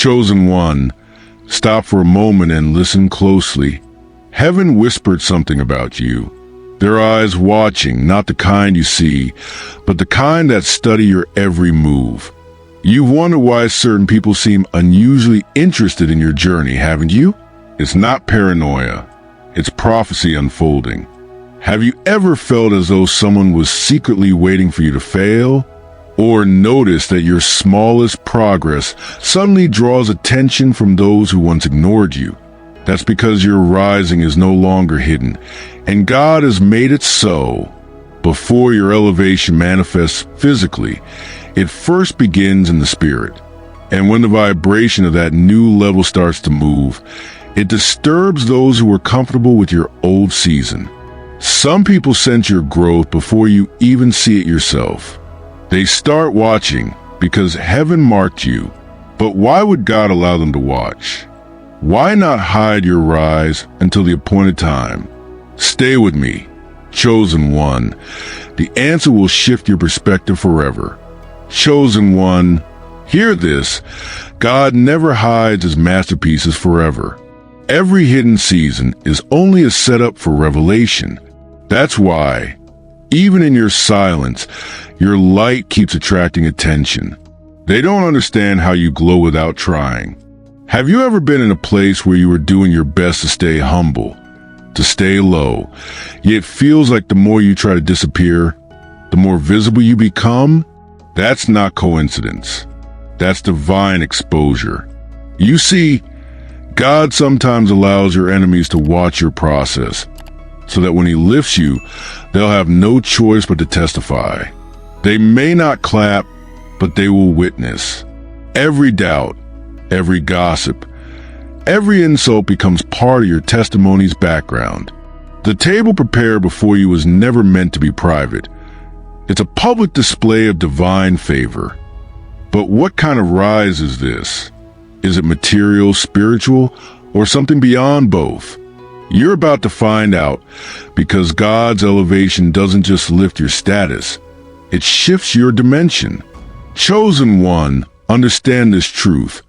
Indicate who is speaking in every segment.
Speaker 1: Chosen one, stop for a moment and listen closely. Heaven whispered something about you. Their eyes watching, not the kind you see, but the kind that study your every move. You've wondered why certain people seem unusually interested in your journey, haven't you? It's not paranoia. It's prophecy unfolding. Have you ever felt as though someone was secretly waiting for you to fail? Or noticed that your smallest progress suddenly draws attention from those who once ignored you? That's because your rising is no longer hidden, and God has made it so. Before your elevation manifests physically, it first begins in the spirit. And when the vibration of that new level starts to move, it disturbs those who were comfortable with your old season. Some people sense your growth before you even see it yourself. They start watching because heaven marked you. But why would God allow them to watch? Why not hide your rise until the appointed time? Stay with me, chosen one. The answer will shift your perspective forever. Chosen one, hear this. God never hides his masterpieces forever. Every hidden season is only a setup for revelation. That's why, even in your silence, your light keeps attracting attention. They don't understand how you glow without trying. Have you ever been in a place where you were doing your best to stay humble, to stay low, yet it feels like the more you try to disappear, the more visible you become? That's not coincidence. That's divine exposure. You see, God sometimes allows your enemies to watch your process, so that when he lifts you, they'll have no choice but to testify. They may not clap, but they will witness. Every doubt, every gossip, every insult becomes part of your testimony's background. The table prepared before you was never meant to be private. It's a public display of divine favor. But what kind of rise is this? Is it material, spiritual, or something beyond both? You're about to find out, because God's elevation doesn't just lift your status, it shifts your dimension. Chosen one, understand this truth.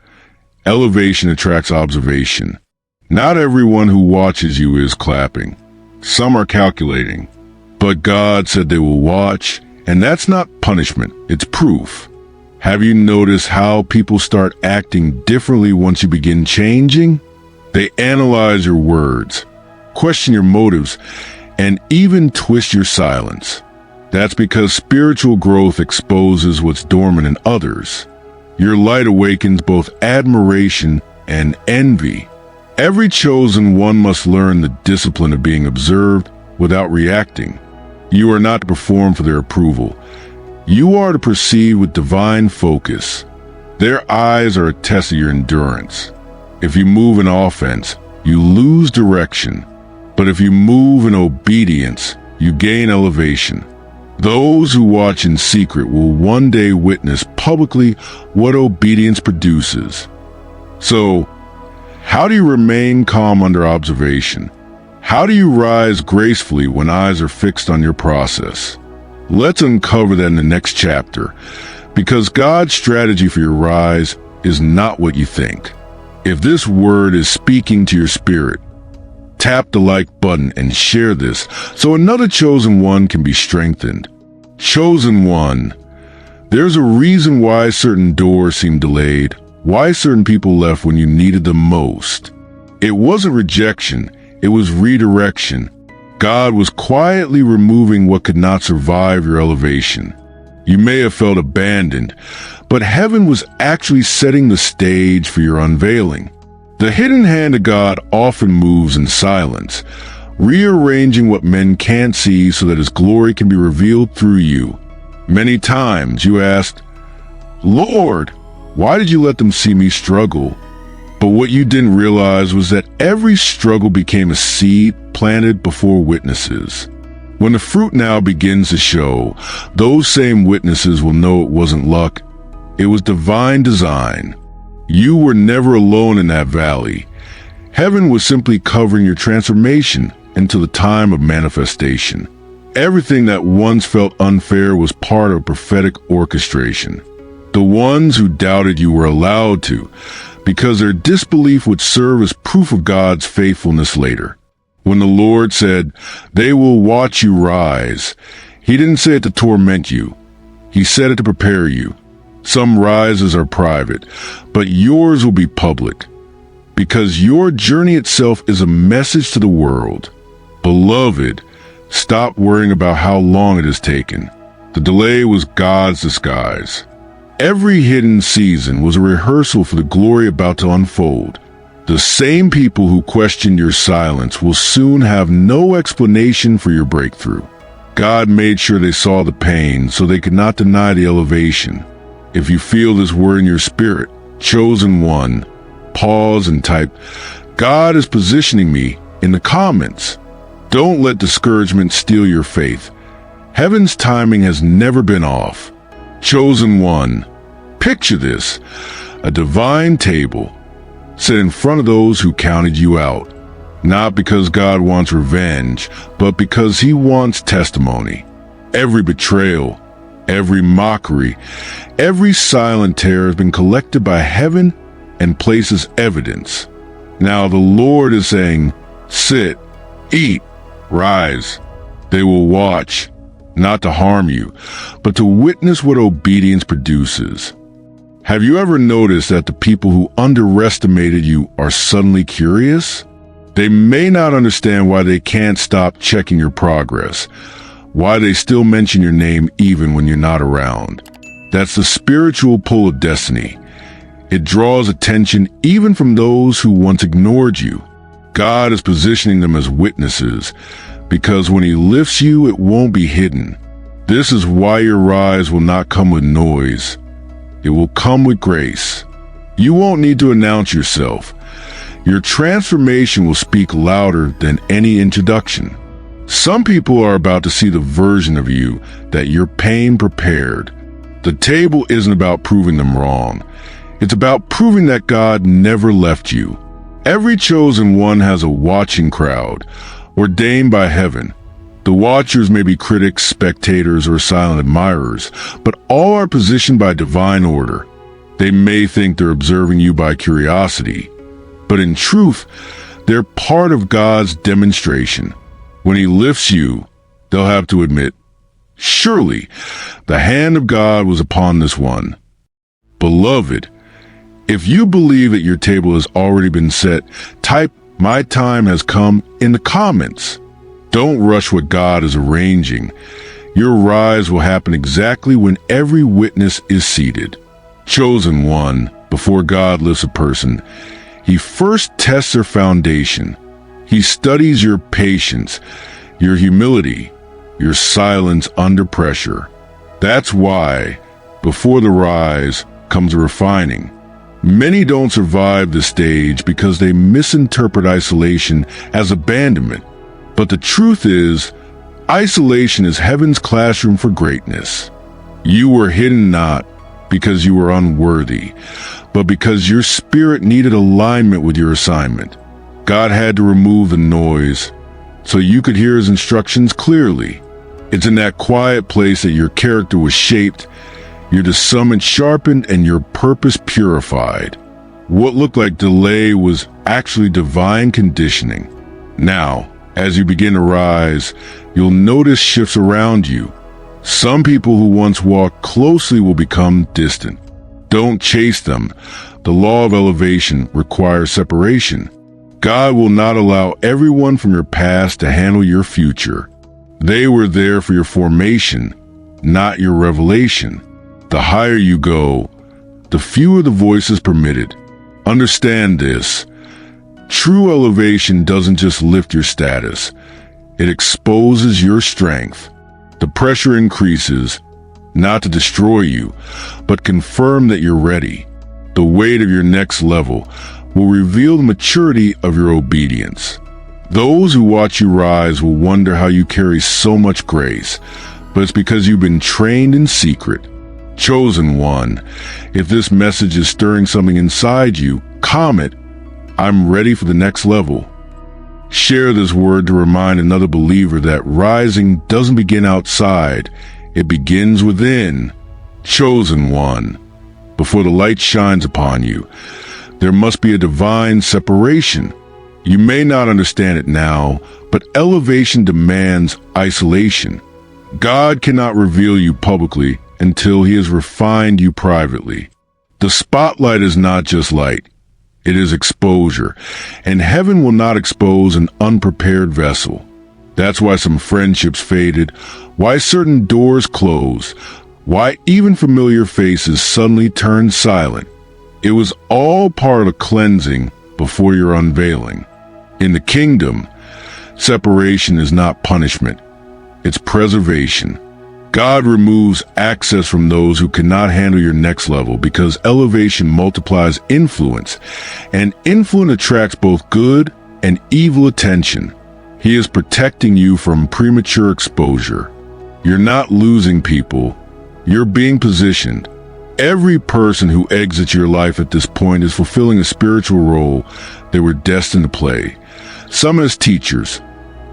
Speaker 1: Elevation attracts observation. Not everyone who watches you is clapping. Some are calculating. But God said they will watch, and that's not punishment, it's proof. Have you noticed how people start acting differently once you begin changing? They analyze your words, question your motives, and even twist your silence. That's because spiritual growth exposes what's dormant in others. Your light awakens both admiration and envy. Every chosen one must learn the discipline of being observed without reacting. You are not to perform for their approval. You are to perceive with divine focus. Their eyes are a test of your endurance. If you move in offense, you lose direction. But if you move in obedience, you gain elevation. Those who watch in secret will one day witness publicly what obedience produces. So, how do you remain calm under observation? How do you rise gracefully when eyes are fixed on your process? Let's uncover that in the next chapter, because God's strategy for your rise is not what you think. If this word is speaking to your spirit, tap the like button and share this so another chosen one can be strengthened. Chosen one, there's a reason why certain doors seem delayed, why certain people left when you needed them most. It wasn't rejection, it was redirection. God was quietly removing what could not survive your elevation. You may have felt abandoned, but heaven was actually setting the stage for your unveiling. The hidden hand of God often moves in silence, rearranging what men can't see so that his glory can be revealed through you. Many times you asked, "Lord, why did you let them see me struggle?" But what you didn't realize was that every struggle became a seed planted before witnesses. When the fruit now begins to show, those same witnesses will know it wasn't luck, it was divine design. You were never alone in that valley. Heaven was simply covering your transformation until the time of manifestation. Everything that once felt unfair was part of prophetic orchestration. The ones who doubted you were allowed to, because their disbelief would serve as proof of God's faithfulness later. When the Lord said, "They will watch you rise," He didn't say it to torment you. He said it to prepare you. Some rises are private, but yours will be public, because your journey itself is a message to the world. Beloved, stop worrying about how long it has taken. The delay was God's disguise. Every hidden season was a rehearsal for the glory about to unfold. The same people who questioned your silence will soon have no explanation for your breakthrough. God made sure they saw the pain so they could not deny the elevation. If you feel this word in your spirit, chosen one, pause and type, "God is positioning me," in the comments. Don't let discouragement steal your faith. Heaven's timing has never been off. Chosen one, picture this: a divine table set in front of those who counted you out. Not because God wants revenge, but because He wants testimony. Every betrayal, every mockery, every silent terror has been collected by heaven and places evidence. Now the Lord is saying, sit, eat, rise. They will watch, not to harm you, but to witness what obedience produces. Have you ever noticed that the people who underestimated you are suddenly curious? They may not understand why they can't stop checking your progress, why they still mention your name even when you're not around. That's the spiritual pull of destiny. It draws attention even from those who once ignored you. God is positioning them as witnesses, because when He lifts you, it won't be hidden. This is why your rise will not come with noise. It will come with grace. You won't need to announce yourself. Your transformation will speak louder than any introduction. Some people are about to see the version of you that your pain prepared. The table isn't about proving them wrong. It's about proving that God never left you. Every chosen one has a watching crowd, ordained by heaven. The watchers may be critics, spectators, or silent admirers, but all are positioned by divine order. They may think they're observing you by curiosity, but in truth, they're part of God's demonstration. When He lifts you, they'll have to admit, surely the hand of God was upon this one. Beloved, if you believe that your table has already been set, type "My time has come" in the comments. Don't rush what God is arranging. Your rise will happen exactly when every witness is seated. Chosen one, before God lifts a person, He first tests their foundation. He studies your patience, your humility, your silence under pressure. That's why, before the rise, comes a refining. Many don't survive this stage because they misinterpret isolation as abandonment. But the truth is, isolation is heaven's classroom for greatness. You were hidden not because you were unworthy, but because your spirit needed alignment with your assignment. God had to remove the noise so you could hear His instructions clearly. It's in that quiet place that your character was shaped, your discernment sharpened, and your purpose purified. What looked like delay was actually divine conditioning. Now, as you begin to rise, you'll notice shifts around you. Some people who once walked closely will become distant. Don't chase them. The law of elevation requires separation. God will not allow everyone from your past to handle your future. They were there for your formation, not your revelation. The higher you go, the fewer the voices permitted. Understand this. True elevation doesn't just lift your status. It exposes your strength. The pressure increases, not to destroy you, but confirm that you're ready. The weight of your next level will reveal the maturity of your obedience. Those who watch you rise will wonder how you carry so much grace, but it's because you've been trained in secret. Chosen one, if this message is stirring something inside you, comment, "I'm ready for the next level." Share this word to remind another believer that rising doesn't begin outside, it begins within. Chosen one, before the light shines upon you, There must be a divine separation. You may not understand it now, but elevation demands isolation. God cannot reveal you publicly until he has refined you privately. The spotlight is not just light, it is exposure, and heaven will not expose an unprepared vessel. That's why some friendships faded, why certain doors closed, why even familiar faces suddenly turned silent. It was all part of cleansing before your unveiling. In the kingdom, separation is not punishment, it's preservation. God removes access from those who cannot handle your next level because elevation multiplies influence, and influence attracts both good and evil attention. He is protecting you from premature exposure. You're not losing people, you're being positioned. Every person who exits your life at this point is fulfilling a spiritual role they were destined to play. Some as teachers,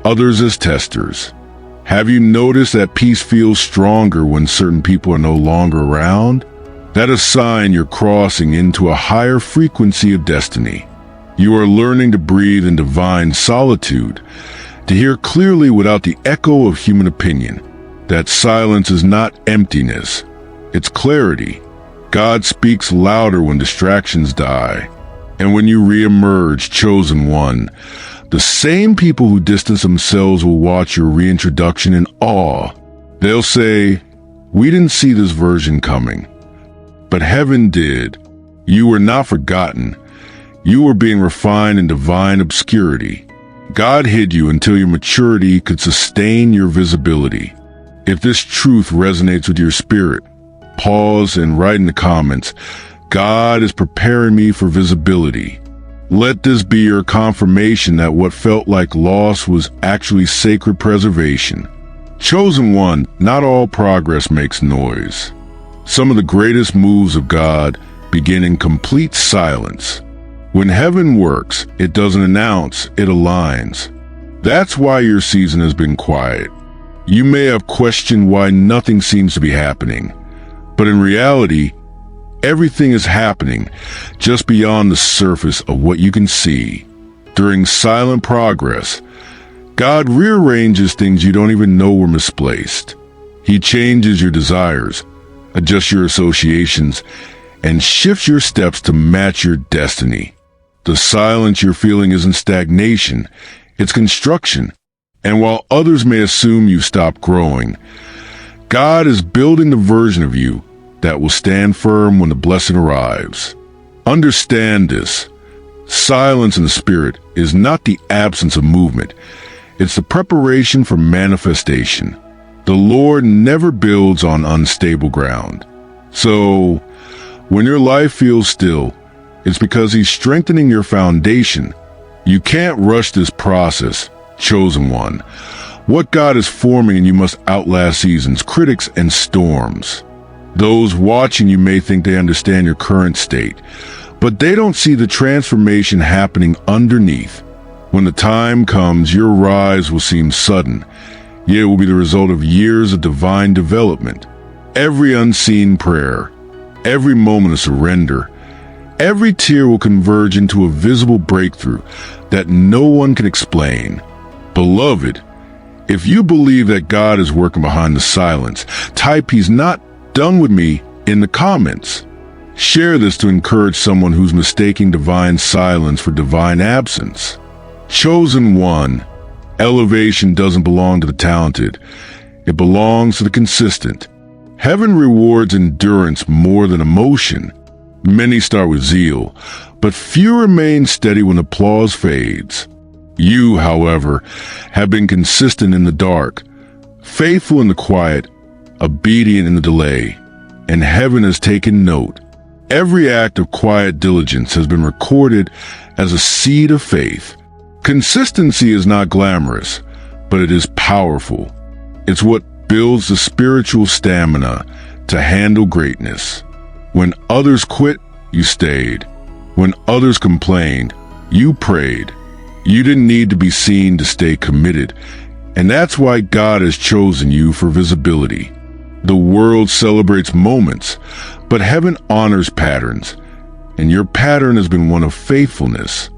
Speaker 1: others as testers. Have you noticed that peace feels stronger when certain people are no longer around? That is a sign you're crossing into a higher frequency of destiny. You are learning to breathe in divine solitude, to hear clearly without the echo of human opinion. That silence is not emptiness, it's clarity. God speaks louder when distractions die. And when you re-emerge, chosen one, the same people who distance themselves will watch your reintroduction in awe. They'll say, "We didn't see this version coming." But heaven did. You were not forgotten. You were being refined in divine obscurity. God hid you until your maturity could sustain your visibility. If this truth resonates with your spirit, pause and write in the comments, "God is preparing me for visibility." Let this be your confirmation that what felt like loss was actually sacred preservation. Chosen one, not all progress makes noise. Some of the greatest moves of God begin in complete silence. When heaven works, it doesn't announce, it aligns. That's why your season has been quiet. You may have questioned why nothing seems to be happening, but in reality, everything is happening just beyond the surface of what you can see. During silent progress, God rearranges things you don't even know were misplaced. He changes your desires, adjusts your associations, and shifts your steps to match your destiny. The silence you're feeling isn't stagnation, it's construction. And while others may assume you stopped growing, God is building the version of you that will stand firm when the blessing arrives. Understand this. Silence in the spirit is not the absence of movement. It's the preparation for manifestation. The Lord never builds on unstable ground. So, when your life feels still, it's because He's strengthening your foundation. You can't rush this process, chosen one. What God is forming in you must outlast seasons, critics, and storms. Those watching you may think they understand your current state, but they don't see the transformation happening underneath. When the time comes, your rise will seem sudden, yet it will be the result of years of divine development. Every unseen prayer, every moment of surrender, every tear will converge into a visible breakthrough that no one can explain. Beloved, if you believe that God is working behind the silence, type "He's not done with me" in the comments. Share this to encourage someone who's mistaking divine silence for divine absence. Chosen one, elevation doesn't belong to the talented. It belongs to the consistent. Heaven rewards endurance more than emotion. Many start with zeal, but few remain steady when applause fades. You, however, have been consistent in the dark, faithful in the quiet, obedient in the delay, and heaven has taken note. Every act of quiet diligence has been recorded as a seed of faith. Consistency is not glamorous, but it is powerful. It's what builds the spiritual stamina to handle greatness. When others quit, you stayed. When others complained, you prayed. You didn't need to be seen to stay committed, and that's why God has chosen you for visibility. The world celebrates moments, but heaven honors patterns. and your pattern has been one of faithfulness.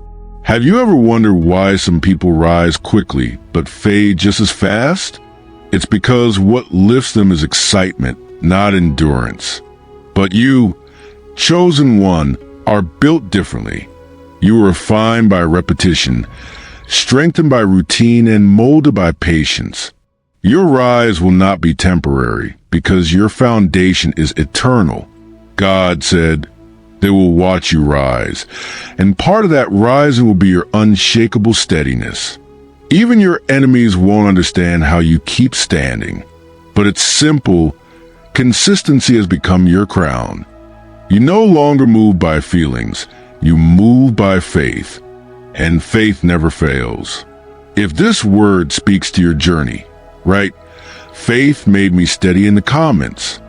Speaker 1: Have you ever wondered why some people rise quickly but fade just as fast? It's because what lifts them is excitement, not endurance. But you, chosen one, are built differently. You are refined by repetition, strengthened by routine, and molded by patience. Your rise will not be temporary because your foundation is eternal. God said, "They will watch you rise," and part of that rising will be your unshakable steadiness. Even your enemies won't understand how you keep standing, but it's simple. Consistency has become your crown. You no longer move by feelings, you move by faith, and faith never fails. If this word speaks to your journey, right? Faith made me steady in the comments.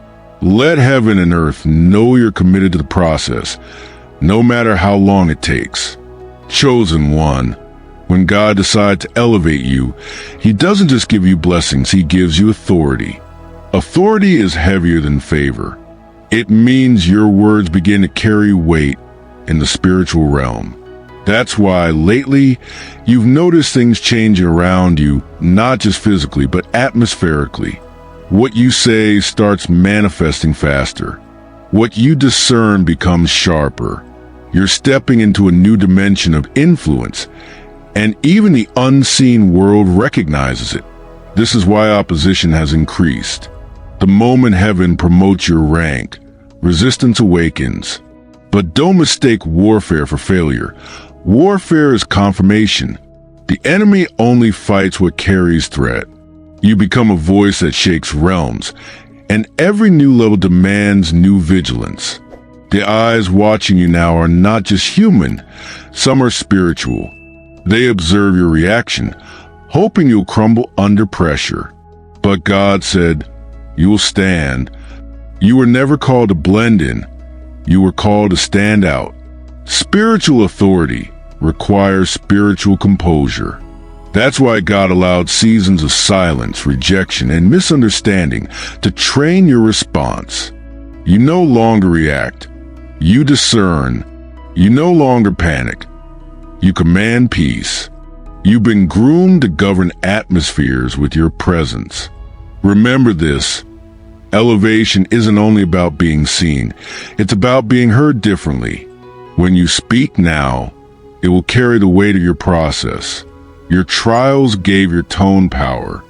Speaker 1: Let heaven and earth know you're committed to the process, no matter how long it takes. Chosen one, when God decides to elevate you, He doesn't just give you blessings, He gives you authority. Authority is heavier than favor. It means your words begin to carry weight in the spiritual realm. That's why lately you've noticed things changing around you, not just physically, but atmospherically. What you say starts manifesting faster. What you discern becomes sharper. You're stepping into a new dimension of influence, and even the unseen world recognizes it. This is why opposition has increased. The moment heaven promotes your rank, resistance awakens. But don't mistake warfare for failure. Warfare is confirmation. The enemy only fights what carries threat. You become a voice that shakes realms, and every new level demands new vigilance. The eyes watching you now are not just human, some are spiritual. They observe your reaction, hoping you'll crumble under pressure. But God said, "You will stand." You were never called to blend in. You were called to stand out. Spiritual authority requires spiritual composure. That's why God allowed seasons of silence, rejection, and misunderstanding to train your response. You no longer react. You discern. You no longer panic. You command peace. You've been groomed to govern atmospheres with your presence. Remember this. Elevation isn't only about being seen. It's about being heard differently. When you speak now, it will carry the weight of your process. Your trials gave your tone power.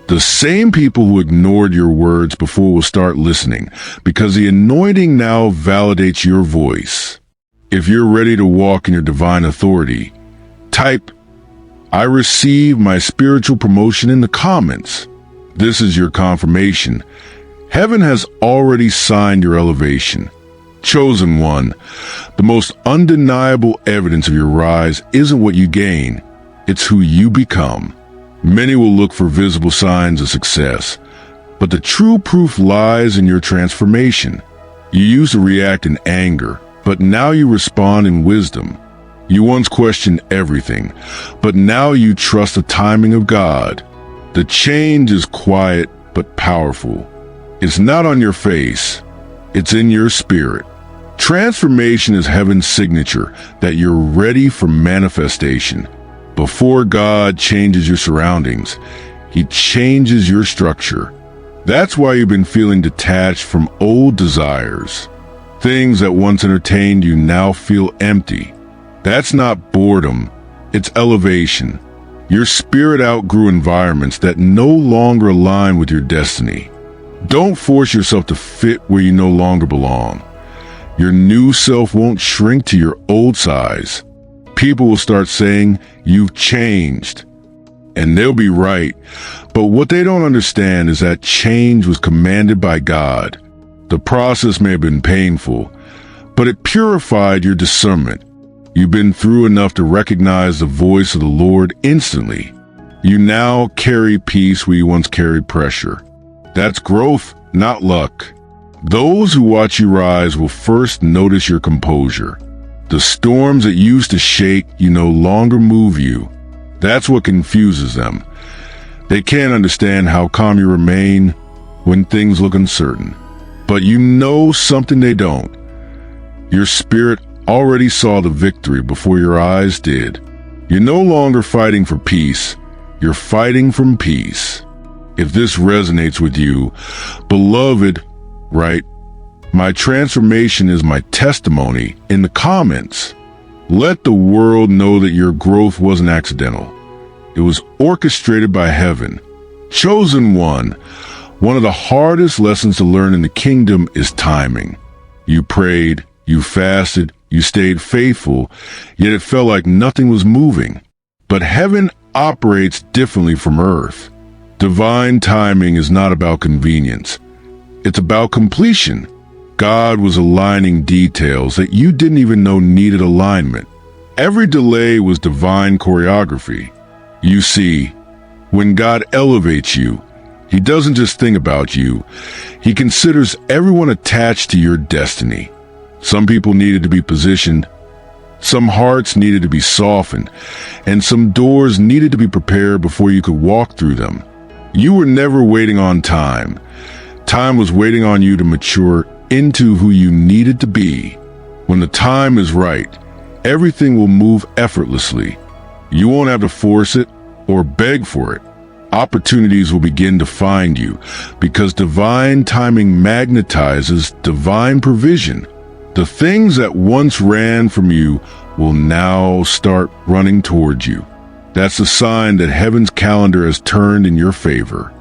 Speaker 1: The same people who ignored your words before will start listening because the anointing now validates your voice. If you're ready to walk in your divine authority, type, "I receive my spiritual promotion" in the comments. This is your confirmation. Heaven has already signed your elevation. Chosen one, the most undeniable evidence of your rise isn't what you gain, it's who you become. Many will look for visible signs of success, but the true proof lies in your transformation. You used to react in anger, but now you respond in wisdom. You once questioned everything, but now you trust the timing of God. The change is quiet but powerful. It's not on your face, it's in your spirit. Transformation is heaven's signature that you're ready for manifestation. Before God changes your surroundings, He changes your structure. That's why you've been feeling detached from old desires. Things that once entertained you now feel empty. That's not boredom, it's elevation. Your spirit outgrew environments that no longer align with your destiny. Don't force yourself to fit where you no longer belong. Your new self won't shrink to your old size. People will start saying, "You've changed." And they'll be right. But what they don't understand is that change was commanded by God. The process may have been painful, but it purified your discernment. You've been through enough to recognize the voice of the Lord instantly. You now carry peace where you once carried pressure. That's growth, not luck. Those who watch you rise will first notice your composure. The storms that used to shake you no longer move you. That's what confuses them. They can't understand how calm you remain when things look uncertain. But you know something they don't. Your spirit already saw the victory before your eyes did. You're no longer fighting for peace. You're fighting from peace. If this resonates with you, beloved, write, "My transformation is my testimony" in the comments. Let the world know that your growth wasn't accidental. It was orchestrated by heaven. Chosen one of the hardest lessons to learn in the kingdom is timing. You prayed, you fasted, you stayed faithful, yet it felt like nothing was moving. But heaven operates differently from earth. Divine timing is not about convenience. It's about completion. God was aligning details that you didn't even know needed alignment. Every delay was divine choreography. You see, when God elevates you, He doesn't just think about you. He considers everyone attached to your destiny. Some people needed to be positioned, some hearts needed to be softened, and some doors needed to be prepared before you could walk through them. You were never waiting on time. Time was waiting on you to mature into who you needed to be. When the time is right, everything will move effortlessly. You won't have to force it or beg for it. Opportunities will begin to find you because divine timing magnetizes divine provision. The things that once ran from you will now start running towards you. That's a sign that heaven's calendar has turned in your favor.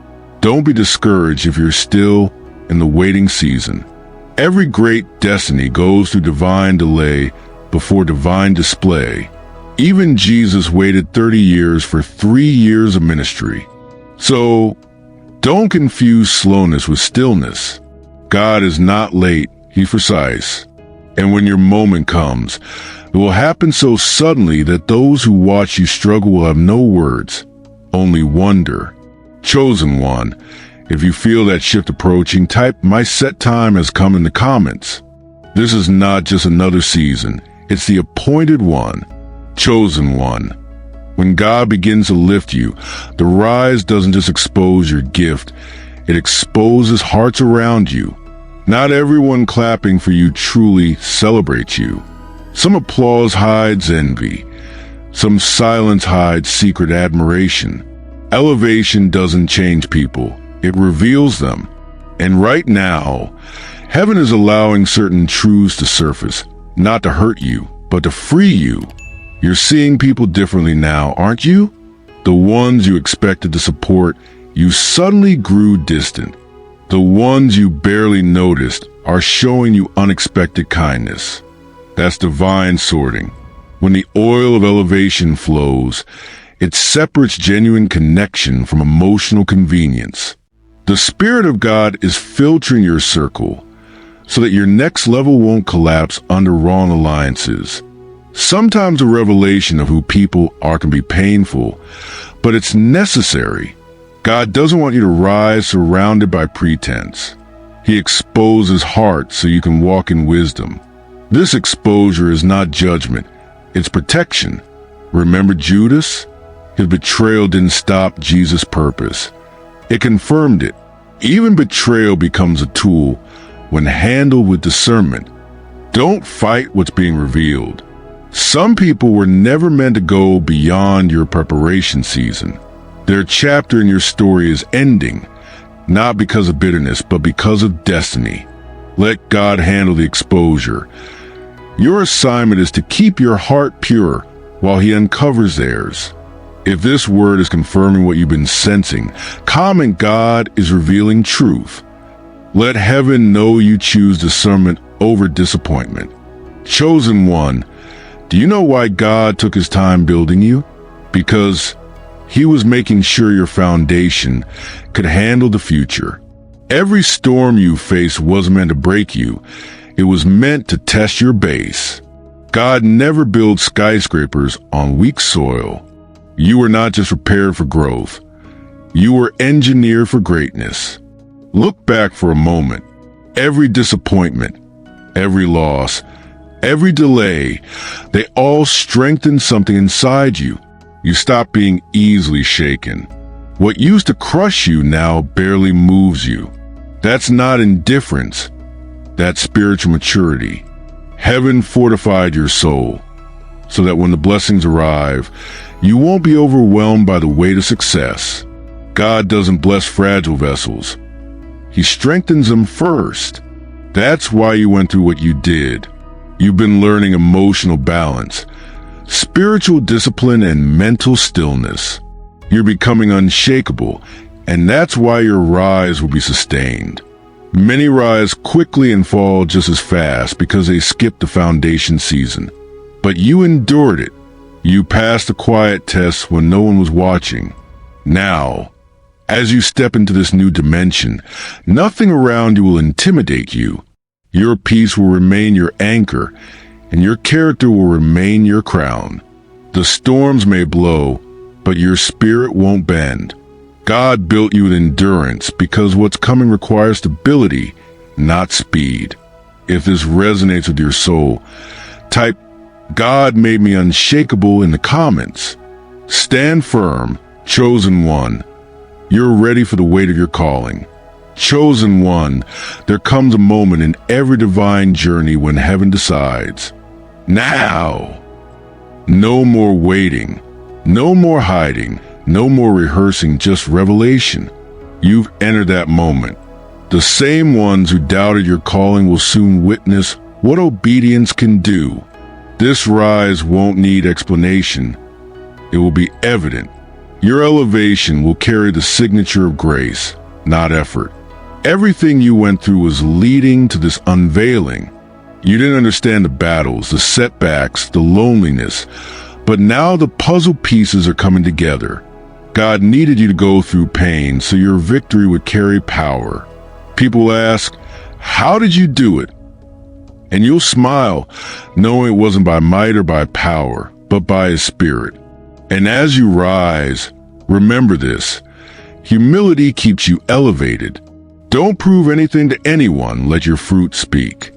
Speaker 1: Don't be discouraged if you're still in the waiting season. Every great destiny goes through divine delay before divine display. Even Jesus waited 30 years for 3 years of ministry. So, don't confuse slowness with stillness. God is not late, He's precise. And when your moment comes, it will happen so suddenly that those who watch you struggle will have no words, only wonder. Chosen one, if you feel that shift approaching, type "My set time has come" in the comments. This is not just another season, it's the appointed one. Chosen one. When God begins to lift you, the rise doesn't just expose your gift, it exposes hearts around you. Not everyone clapping for you truly celebrates you. Some applause hides envy. Some silence hides secret admiration. Elevation doesn't change people, it reveals them. And right now, heaven is allowing certain truths to surface, not to hurt you, but to free you. You're seeing people differently now, aren't you? The ones you expected to support, you suddenly grew distant. The ones you barely noticed are showing you unexpected kindness. That's divine sorting. When the oil of elevation flows, it separates genuine connection from emotional convenience. The Spirit of God is filtering your circle so that your next level won't collapse under wrong alliances. Sometimes a revelation of who people are can be painful, but it's necessary. God doesn't want you to rise surrounded by pretense. He exposes hearts so you can walk in wisdom. This exposure is not judgment, it's protection. Remember Judas? His betrayal didn't stop Jesus' purpose. It confirmed it. Even betrayal becomes a tool when handled with discernment. Don't fight what's being revealed. Some people were never meant to go beyond your preparation season. Their chapter in your story is ending, not because of bitterness, but because of destiny. Let God handle the exposure. Your assignment is to keep your heart pure while He uncovers theirs. If this word is confirming what you've been sensing, comment "God is revealing truth." Let heaven know you choose discernment over disappointment. Chosen one, do you know why God took His time building you? Because He was making sure your foundation could handle the future. Every storm you face wasn't meant to break you. It was meant to test your base. God never builds skyscrapers on weak soil. You were not just prepared for growth. You were engineered for greatness. Look back for a moment. Every disappointment, every loss, every delay, they all strengthened something inside you. You stopped being easily shaken. What used to crush you now barely moves you. That's not indifference. That's spiritual maturity. Heaven fortified your soul so that when the blessings arrive, you won't be overwhelmed by the weight of success. God doesn't bless fragile vessels. He strengthens them first. That's why you went through what you did. You've been learning emotional balance, spiritual discipline, and mental stillness. You're becoming unshakable, and that's why your rise will be sustained. Many rise quickly and fall just as fast because they skipped the foundation season. But you endured it. You passed the quiet tests when no one was watching. Now, as you step into this new dimension, nothing around you will intimidate you. Your peace will remain your anchor, and your character will remain your crown. The storms may blow, but your spirit won't bend. God built you with endurance because what's coming requires stability, not speed. If this resonates with your soul, type "God made me unshakable" in the comments. Stand firm, chosen one. You're ready for the weight of your calling. Chosen one, there comes a moment in every divine journey when heaven decides. Now! No more waiting, no more hiding, no more rehearsing, just revelation. You've entered that moment. The same ones who doubted your calling will soon witness what obedience can do. This rise won't need explanation. It will be evident. Your elevation will carry the signature of grace, not effort. Everything you went through was leading to this unveiling. You didn't understand the battles, the setbacks, the loneliness, but now the puzzle pieces are coming together. God needed you to go through pain so your victory would carry power. People ask, "How did you do it?" And you'll smile, knowing it wasn't by might or by power, but by His Spirit. And as you rise, remember this: humility keeps you elevated. Don't prove anything to anyone, let your fruit speak.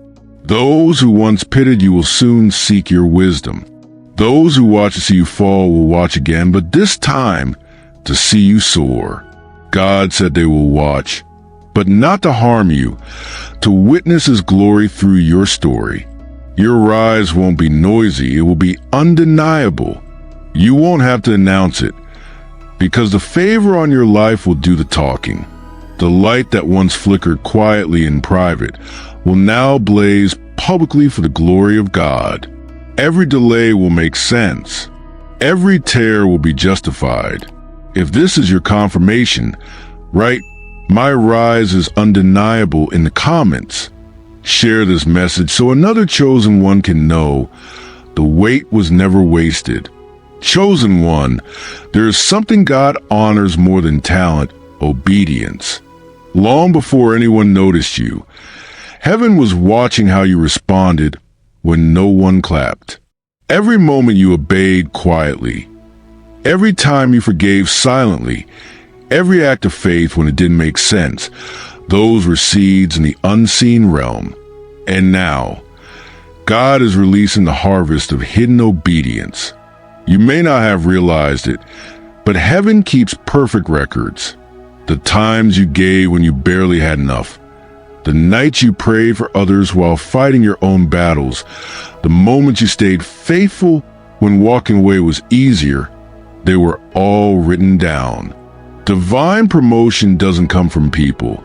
Speaker 1: Those who once pitied you will soon seek your wisdom. Those who watch to see you fall will watch again, but this time to see you soar. God said they will watch, but not to harm you, to witness His glory through your story. Your rise won't be noisy, it will be undeniable. You won't have to announce it, because the favor on your life will do the talking. The light that once flickered quietly in private will now blaze publicly for the glory of God. Every delay will make sense. Every tear will be justified. If this is your confirmation, write "My rise is undeniable" in the comments. Share this message so another chosen one can know the wait was never wasted. Chosen one, there is something God honors more than talent: obedience. Long before anyone noticed you, heaven was watching how you responded when no one clapped. Every moment you obeyed quietly, every time you forgave silently, every act of faith when it didn't make sense, those were seeds in the unseen realm. And now, God is releasing the harvest of hidden obedience. You may not have realized it, but heaven keeps perfect records. The times you gave when you barely had enough, the nights you prayed for others while fighting your own battles, the moments you stayed faithful when walking away was easier, they were all written down. Divine promotion doesn't come from people.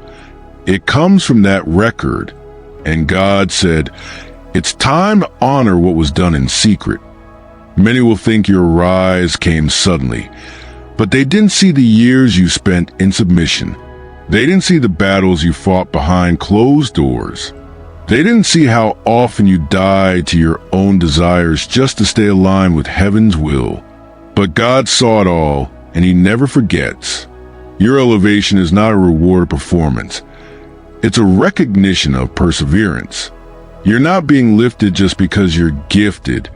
Speaker 1: It comes from that record. And God said, it's time to honor what was done in secret. Many will think your rise came suddenly, but they didn't see the years you spent in submission. They didn't see the battles you fought behind closed doors. They didn't see how often you died to your own desires just to stay aligned with heaven's will. But God saw it all, and He never forgets. Your elevation is not a reward of performance. It's a recognition of perseverance. You're not being lifted just because you're gifted.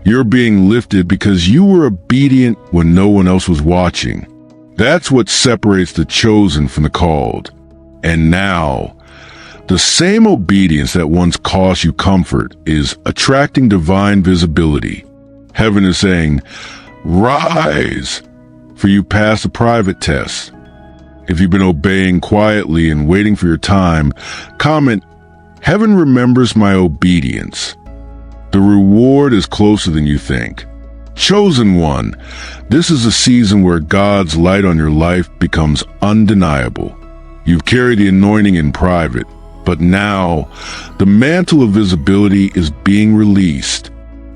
Speaker 1: You're being lifted because you were obedient when no one else was watching. That's what separates the chosen from the called. And now, the same obedience that once cost you comfort is attracting divine visibility. Heaven is saying, rise, for you passed the private test. If you've been obeying quietly and waiting for your time, comment, heaven remembers my obedience. The reward is closer than you think. Chosen one, this is a season where God's light on your life becomes undeniable. You've carried the anointing in private, but now the mantle of visibility is being released.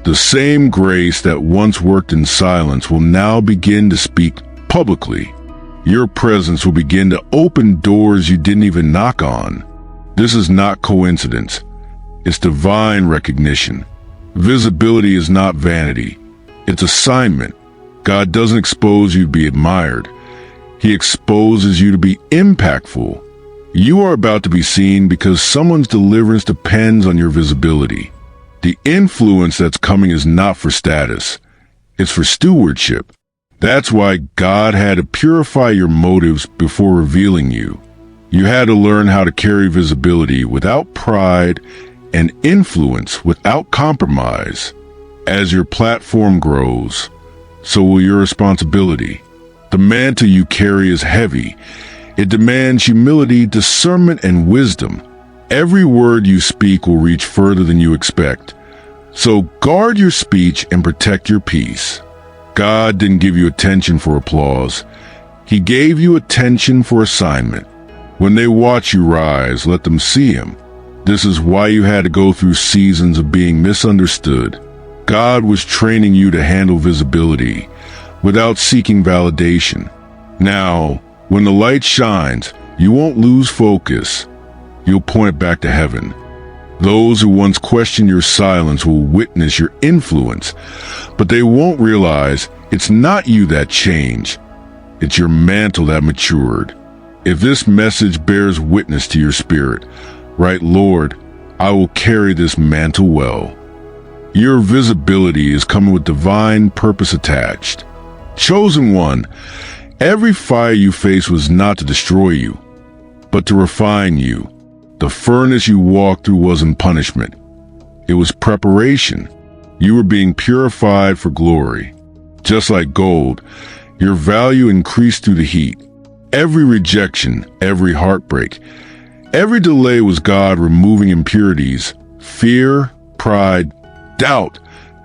Speaker 1: The same grace that once worked in silence will now begin to speak publicly. Your presence will begin to open doors you didn't even knock on. This is not coincidence. It's divine recognition. Visibility is not vanity. It's assignment. God doesn't expose you to be admired. He exposes you to be impactful. You are about to be seen because someone's deliverance depends on your visibility. The influence that's coming is not for status. It's for stewardship. That's why God had to purify your motives before revealing you. You had to learn how to carry visibility without pride and influence without compromise. As your platform grows, so will your responsibility. The mantle you carry is heavy. It demands humility, discernment, and wisdom. Every word you speak will reach further than you expect. So guard your speech and protect your peace. God didn't give you attention for applause. He gave you attention for assignment. When they watch you rise, let them see Him. This is why you had to go through seasons of being misunderstood. God was training you to handle visibility without seeking validation. Now, when the light shines, you won't lose focus. You'll point back to heaven. Those who once questioned your silence will witness your influence, but they won't realize it's not you that changed. It's your mantle that matured. If this message bears witness to your spirit, write, Lord, I will carry this mantle well. Your visibility is coming with divine purpose attached. Chosen one, every fire you face was not to destroy you, but to refine you. The furnace you walked through wasn't punishment. It was preparation. You were being purified for glory. Just like gold, your value increased through the heat. Every rejection, every heartbreak, every delay was God removing impurities, fear, pride, doubt,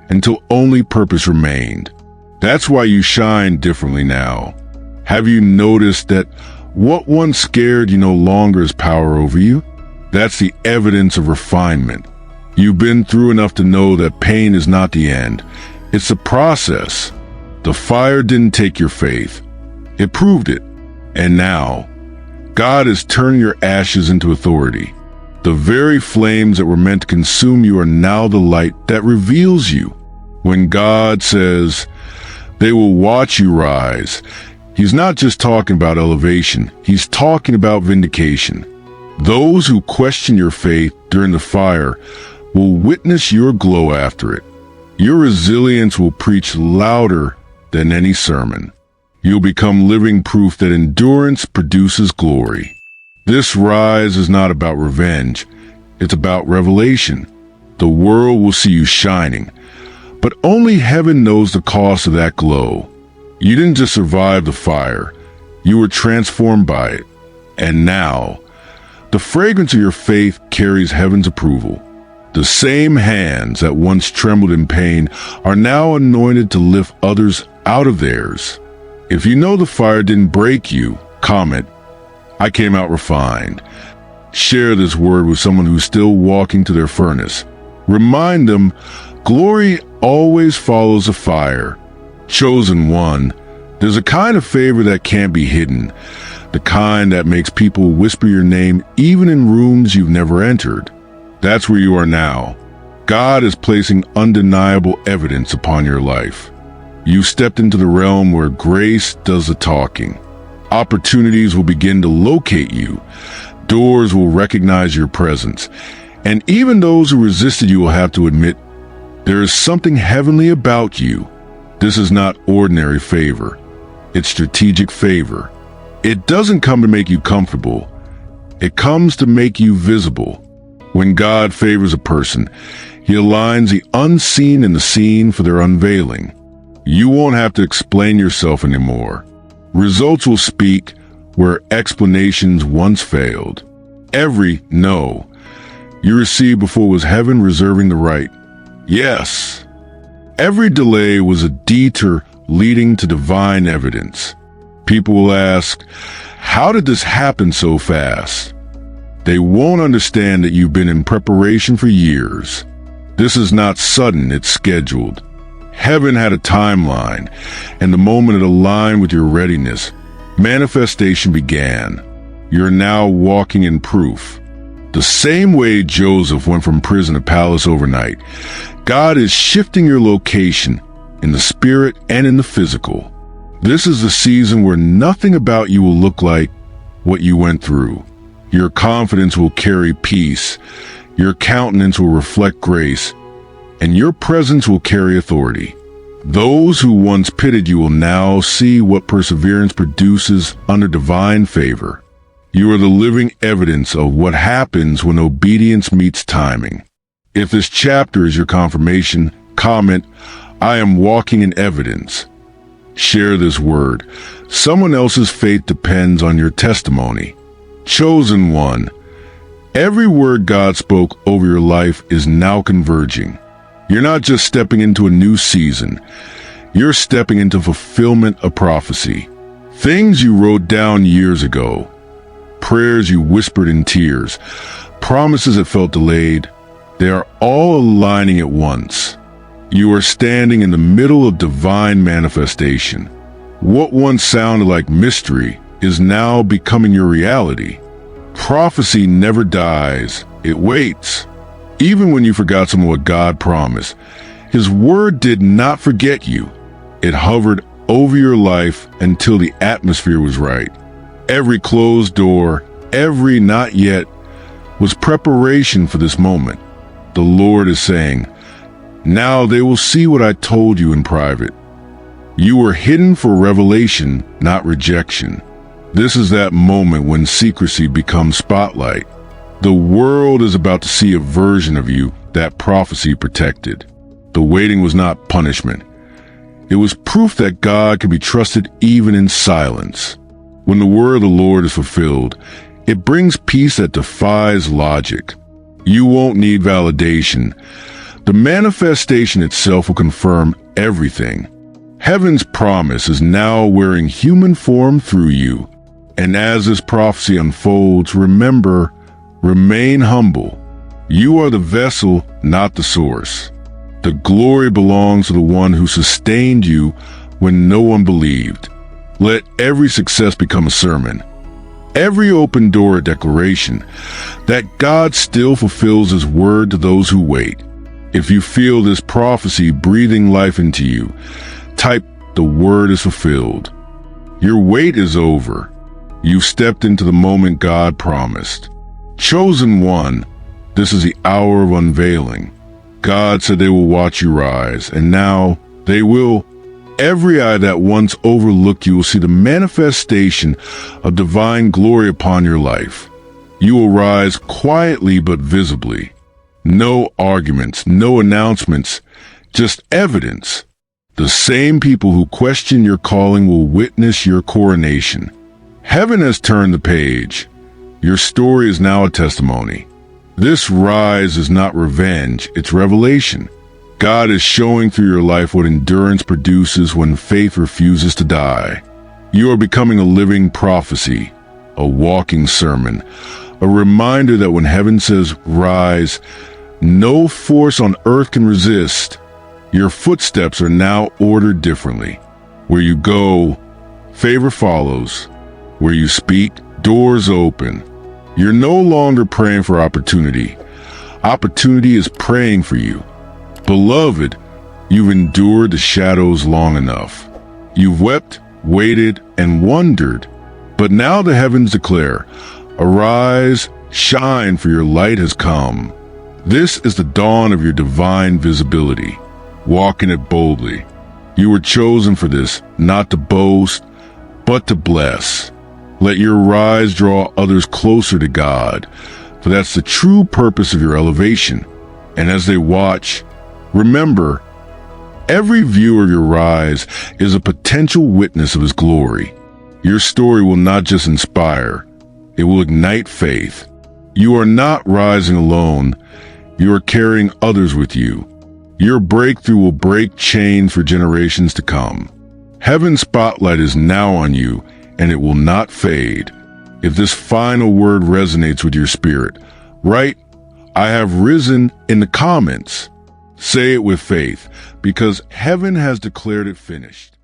Speaker 1: until only purpose remained. That's why you shine differently now. Have you noticed that what once scared you no longer has power over you? That's the evidence of refinement. You've been through enough to know that pain is not the end. It's a process. The fire didn't take your faith. It proved it. And now, God is turning your ashes into authority. The very flames that were meant to consume you are now the light that reveals you. When God says, they will watch you rise, He's not just talking about elevation, He's talking about vindication. Those who question your faith during the fire will witness your glow after it. Your resilience will preach louder than any sermon. You'll become living proof that endurance produces glory. This rise is not about revenge. It's about revelation. The world will see you shining, but only heaven knows the cost of that glow. You didn't just survive the fire. You were transformed by it. And now, the fragrance of your faith carries heaven's approval. The same hands that once trembled in pain are now anointed to lift others out of theirs. If you know the fire didn't break you, comment, I came out refined. Share this word with someone who's still walking to their furnace. Remind them, glory always follows a fire. Chosen one, there's a kind of favor that can't be hidden. The kind that makes people whisper your name even in rooms you've never entered. That's where you are now. God is placing undeniable evidence upon your life. You stepped into the realm where grace does the talking. Opportunities will begin to locate you. Doors will recognize your presence. And even those who resisted you will have to admit, there is something heavenly about you. This is not ordinary favor. It's strategic favor. It doesn't come to make you comfortable. It comes to make you visible. When God favors a person, He aligns the unseen and the seen for their unveiling. You won't have to explain yourself anymore. Results will speak where explanations once failed. Every no you received before was heaven reserving the right. Yes, every delay was a detour leading to divine evidence. People will ask, how did this happen so fast? They won't understand that you've been in preparation for years. This is not sudden, it's scheduled. Heaven had a timeline, and the moment it aligned with your readiness, manifestation began. You're now walking in proof. The same way Joseph went from prison to palace overnight, God is shifting your location in the spirit and in the physical. This is the season where nothing about you will look like what you went through. Your confidence will carry peace, your countenance will reflect grace, and your presence will carry authority. Those who once pitted you will now see what perseverance produces under divine favor. You are the living evidence of what happens when obedience meets timing. If this chapter is your confirmation, comment, I am walking in evidence. Share this word. Someone else's faith depends on your testimony. Chosen one, every word God spoke over your life is now converging. You're not just stepping into a new season. You're stepping into fulfillment of prophecy. Things you wrote down years ago, prayers you whispered in tears, promises that felt delayed, they are all aligning at once. You are standing in the middle of divine manifestation. What once sounded like mystery is now becoming your reality. Prophecy never dies, it waits. Even when you forgot some of what God promised, His word did not forget you. It hovered over your life until the atmosphere was right. Every closed door, every not yet, was preparation for this moment. The Lord is saying, now they will see what I told you in private. You were hidden for revelation, not rejection. This is that moment when secrecy becomes spotlight. The world is about to see a version of you that prophecy protected. The waiting was not punishment. It was proof that God can be trusted even in silence. When the word of the Lord is fulfilled, it brings peace that defies logic. You won't need validation. The manifestation itself will confirm everything. Heaven's promise is now wearing human form through you. And as this prophecy unfolds, remember, remain humble. You are the vessel, not the source. The glory belongs to the one who sustained you when no one believed. Let every success become a sermon, every open door a declaration that God still fulfills His word to those who wait. If you feel this prophecy breathing life into you, type, the word is fulfilled. Your wait is over. You've stepped into the moment God promised. Chosen one, this is the hour of unveiling. God said they will watch you rise, and now they will. Every eye that once overlooked you will see the manifestation of divine glory upon your life. You will rise quietly but visibly. No arguments, no announcements, just evidence. The same people who question your calling will witness your coronation. Heaven has turned the page. Your story is now a testimony. This rise is not revenge, it's revelation. God is showing through your life what endurance produces when faith refuses to die. You are becoming a living prophecy, a walking sermon, a reminder that when heaven says rise, no force on earth can resist. Your footsteps are now ordered differently. Where you go, favor follows. Where you speak, doors open. You're no longer praying for opportunity. Opportunity is praying for you. Beloved, you've endured the shadows long enough. You've wept, waited, and wondered. But now the heavens declare, arise, shine, for your light has come. This is the dawn of your divine visibility. Walk in it boldly. You were chosen for this, not to boast, but to bless. Let your rise draw others closer to God, for that's the true purpose of your elevation. And as they watch, remember, every viewer of your rise is a potential witness of His glory. Your story will not just inspire, it will ignite faith. You are not rising alone, you are carrying others with you. Your breakthrough will break chains for generations to come. Heaven's spotlight is now on you, and it will not fade. If this final word resonates with your spirit, write, "I have risen" in the comments. Say it with faith, because heaven has declared it finished.